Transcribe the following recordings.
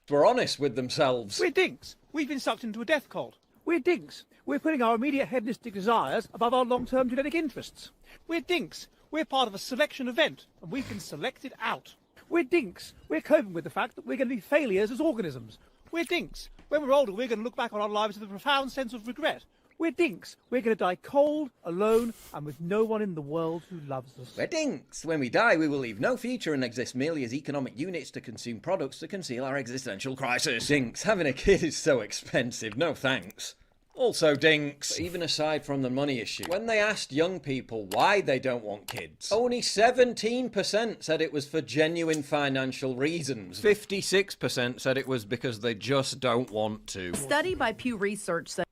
were honest with themselves. We're dinks. We've been sucked into a death cult. We're dinks. We're putting our immediate hedonistic desires above our long-term genetic interests. We're dinks. We're part of a selection event, and we've been selected out. We're dinks. We're coping with the fact that we're going to be failures as organisms. We're dinks. When we're older, we're going to look back on our lives with a profound sense of regret. We're dinks. We're going to die cold, alone, and with no one in the world who loves us. We're dinks. When we die, we will leave no future and exist merely as economic units to consume products to conceal our existential crisis. Dinks. Having a kid is so expensive. No thanks. Also dinks. But even aside from the money issue, when they asked young people why they don't want kids, only 17% said it was for genuine financial reasons. 56% said it was because they just don't want to. Study by Pew Research said.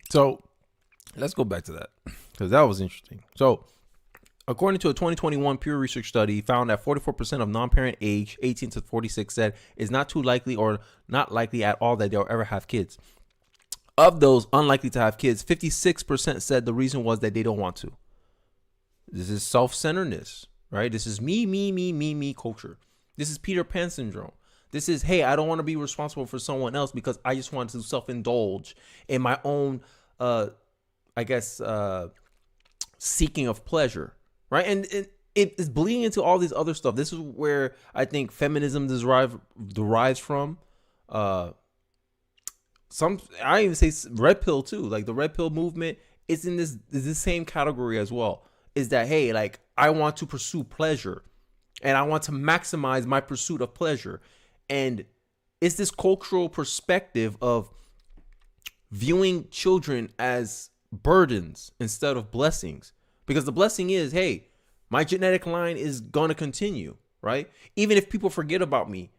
So let's go back to that because that was interesting. So according to a 2021 Pew Research study, found that 44% of non-parent age 18 to 46 said it's not too likely or not likely at all that they'll ever have kids. Of those unlikely to have kids, 56% said the reason was that they don't want to. This is self-centeredness, right? This is me culture. This is Peter Pan syndrome. This is, hey, I don't want to be responsible for someone else because I just want to self-indulge in my own, seeking of pleasure, right? And it is bleeding into all this other stuff. This is where I think feminism derives from. I even say red pill too. Like the red pill movement is in this same category as well. Is that, hey, like I want to pursue pleasure and I want to maximize my pursuit of pleasure. And it's this cultural perspective of viewing children as burdens instead of blessings. Because the blessing is, hey, my genetic line is going to continue, right? Even if people forget about me,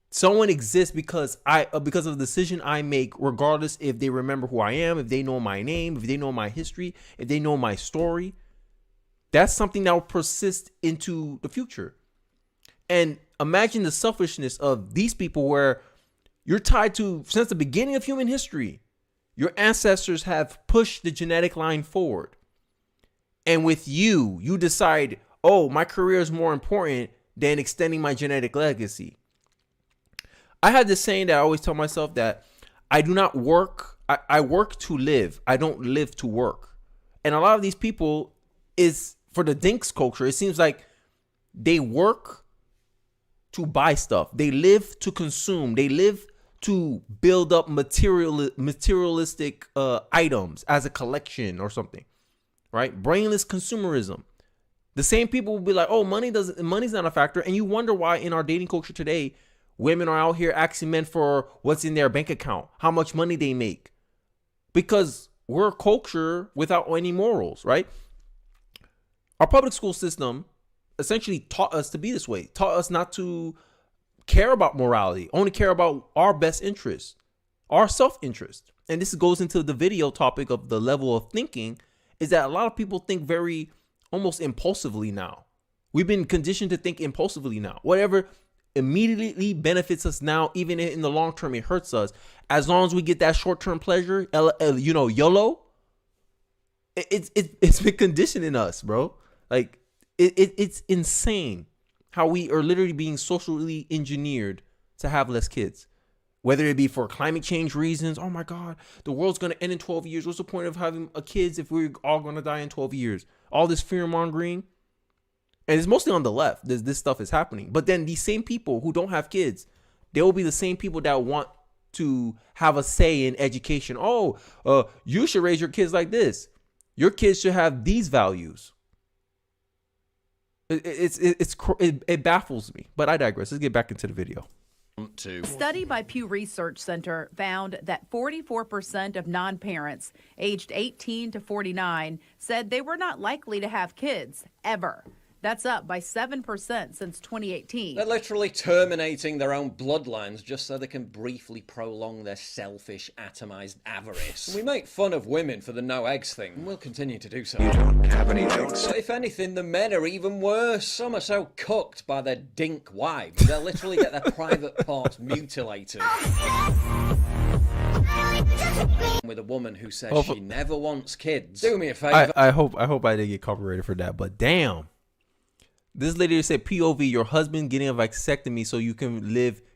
someone exists because of the decision I make, regardless if they remember who I am, if they know my name, if they know my history, if they know my story. That's something that will persist into the future. And imagine the selfishness of these people where you're tied to, since the beginning of human history, your ancestors have pushed the genetic line forward. And with you decide, oh, my career is more important than extending my genetic legacy. I had this saying that I always tell myself that I do not work. I work to live. I don't live to work. And a lot of these people is for the dinks culture. It seems like they work to buy stuff. They live to consume. They live to build up materialistic items as a collection or something, right? Brainless consumerism. The same people will be like, oh, money's not a factor. And you wonder why in our dating culture today, women are out here asking men for what's in their bank account, how much money they make. Because we're a culture without any morals, right? Our public school system essentially taught us to be this way, taught us not to care about morality, only care about our best interests, our self-interest. And this goes into the video topic of the level of thinking, is that a lot of people think very almost impulsively now. We've been conditioned to think impulsively now. Whatever immediately benefits us now, even in the long term, it hurts us. As long as we get that short-term pleasure, YOLO, it's been conditioning us, bro. Like it's insane how we are literally being socially engineered to have less kids, whether it be for climate change reasons. Oh my God, the world's going to end in 12 years. What's the point of having kids if we're all going to die in 12 years? All this fear mongering. And it's mostly on the left. This stuff is happening. But then these same people who don't have kids, they will be the same people that want to have a say in education. Oh, you should raise your kids like this. Your kids should have these values. It baffles me. But I digress. Let's get back into the video. Study by Pew Research Center found that 44% of non-parents aged 18 to 49 said they were not likely to have kids ever. That's up by 7% since 2018. They're literally terminating their own bloodlines just so they can briefly prolong their selfish, atomized avarice. We make fun of women for the no eggs thing, and we'll continue to do so. You don't have any dinks. But if anything, the men are even worse. Some are so cooked by their dink wives, they'll literally get their private parts mutilated. With a woman who says she never wants kids. Do me a favor. I hope I didn't get copyrighted for that, but damn. This lady said, POV, your husband getting a vasectomy so you can live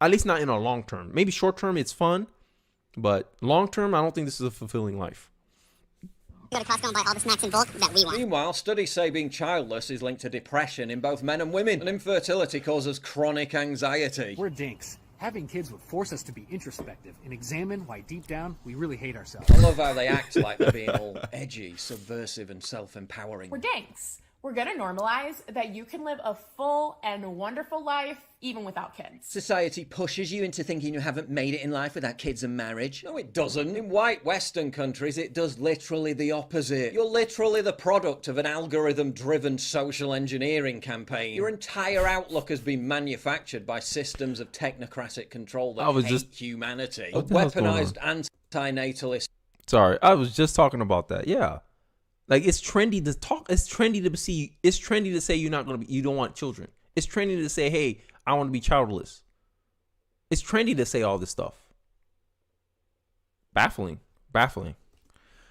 At least not in a long term. Maybe short term it's fun, but long term I don't think this is a fulfilling life. Go to Costco and buy all the snacks in bulk that we want. Meanwhile, studies say being childless is linked to depression in both men and women, and infertility causes chronic anxiety. We're dinks. Having kids would force us to be introspective and examine why deep down we really hate ourselves. I love how they act like they're being all edgy, subversive, and self-empowering. We're dinks. We're going to normalize that you can live a full and wonderful life even without kids. Society pushes you into thinking you haven't made it in life without kids and marriage. No, it doesn't. In white Western countries, it does literally the opposite. You're literally the product of an algorithm-driven social engineering campaign. Your entire outlook has been manufactured by systems of technocratic control that hate humanity. A weaponized anti-natalist. Sorry, I was just talking about that. Yeah. Like, it's trendy to talk. It's trendy to see. It's trendy to say you don't want children. It's trendy to say, hey, I want to be childless. It's trendy to say all this stuff. Baffling.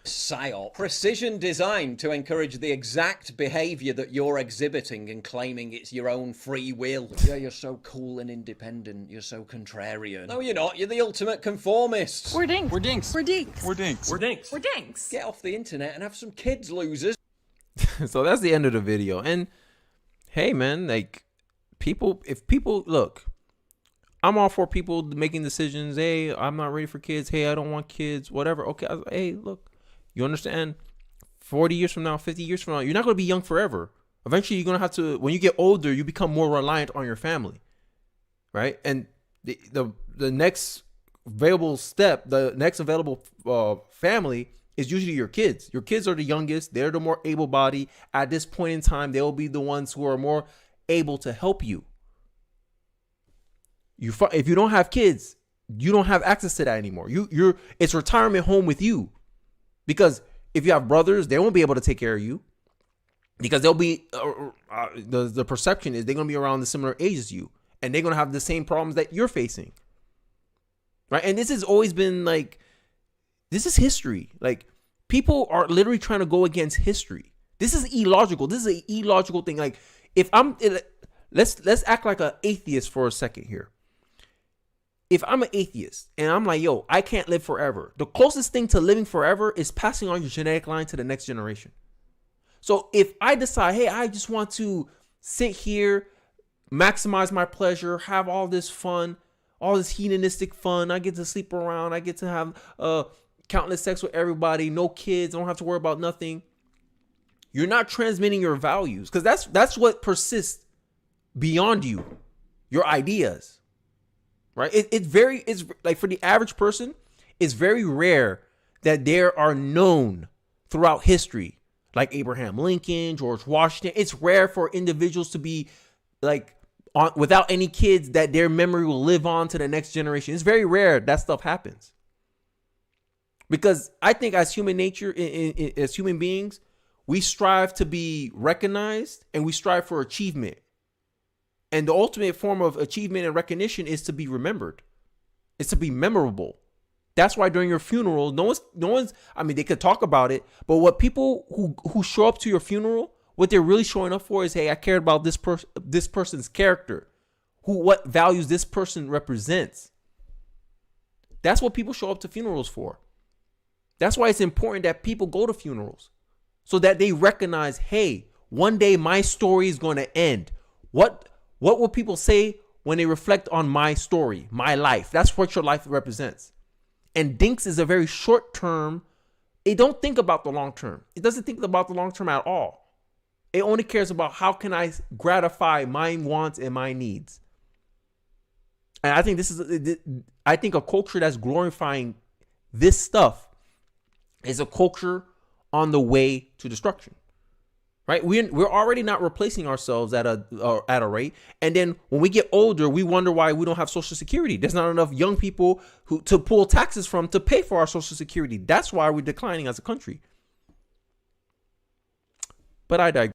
PSYOP. Precision designed to encourage the exact behavior that you're exhibiting and claiming it's your own free will. Yeah, you're so cool and independent. You're so contrarian. No, you're not. You're the ultimate conformists. We're dinks. We're dinks. We're dinks. We're dinks. We're dinks. We're dinks. Get off the internet and have some kids, losers. So that's the end of the video. And hey, man, like, if people look, I'm all for people making decisions. Hey, I'm not ready for kids. Hey, I don't want kids. Whatever. Okay. Hey, look. You understand? 40 years from now, 50 years from now, you're not going to be young forever. Eventually, you're going to have to, when you get older, you become more reliant on your family, right? And the next available step, the next available family is usually your kids. Your kids are the youngest. They're the more able-bodied. At this point in time, they'll be the ones who are more able to help you. If you don't have kids, you don't have access to that anymore. It's retirement home with you. Because if you have brothers, they won't be able to take care of you. Because they'll be, the perception is they're going to be around the similar age as you. And they're going to have the same problems that you're facing. Right? And this has always been like, this is history. Like, people are literally trying to go against history. This is illogical. This is an illogical thing. Like, let's act like an atheist for a second here. If I'm an atheist and I'm like, yo, I can't live forever, the closest thing to living forever is passing on your genetic line to the next generation. So if I decide, hey, I just want to sit here, maximize my pleasure, have all this fun, all this hedonistic fun, I get to sleep around, I get to have countless sex with everybody, no kids, I don't have to worry about nothing. You're not transmitting your values, because that's what persists beyond you, your ideas. Right? It's like, for the average person, it's very rare that there are known throughout history, like Abraham Lincoln, George Washington. It's rare for individuals to be like without any kids, that their memory will live on to the next generation. It's very rare that stuff happens. Because I think as human nature, as human beings, we strive to be recognized and we strive for achievement. And the ultimate form of achievement and recognition is to be remembered. It's to be memorable. That's why during your funeral, no one's, I mean, they could talk about it, but what people who show up to your funeral, what they're really showing up for is, hey, I cared about this person's character, what values this person represents. That's what people show up to funerals for. That's why it's important that people go to funerals, so that they recognize, hey, one day my story is going to end. What will people say when they reflect on my story, my life? That's what your life represents. And Dinks is a very short term. It don't think about the long term. It doesn't think about the long term at all. It only cares about how can I gratify my wants and my needs. And I think I think a culture that's glorifying this stuff is a culture on the way to destruction. Right? We're already not replacing ourselves at a rate. And then when we get older, we wonder why we don't have Social Security. There's not enough young people to pull taxes from to pay for our Social Security. That's why we're declining as a country. But I digress.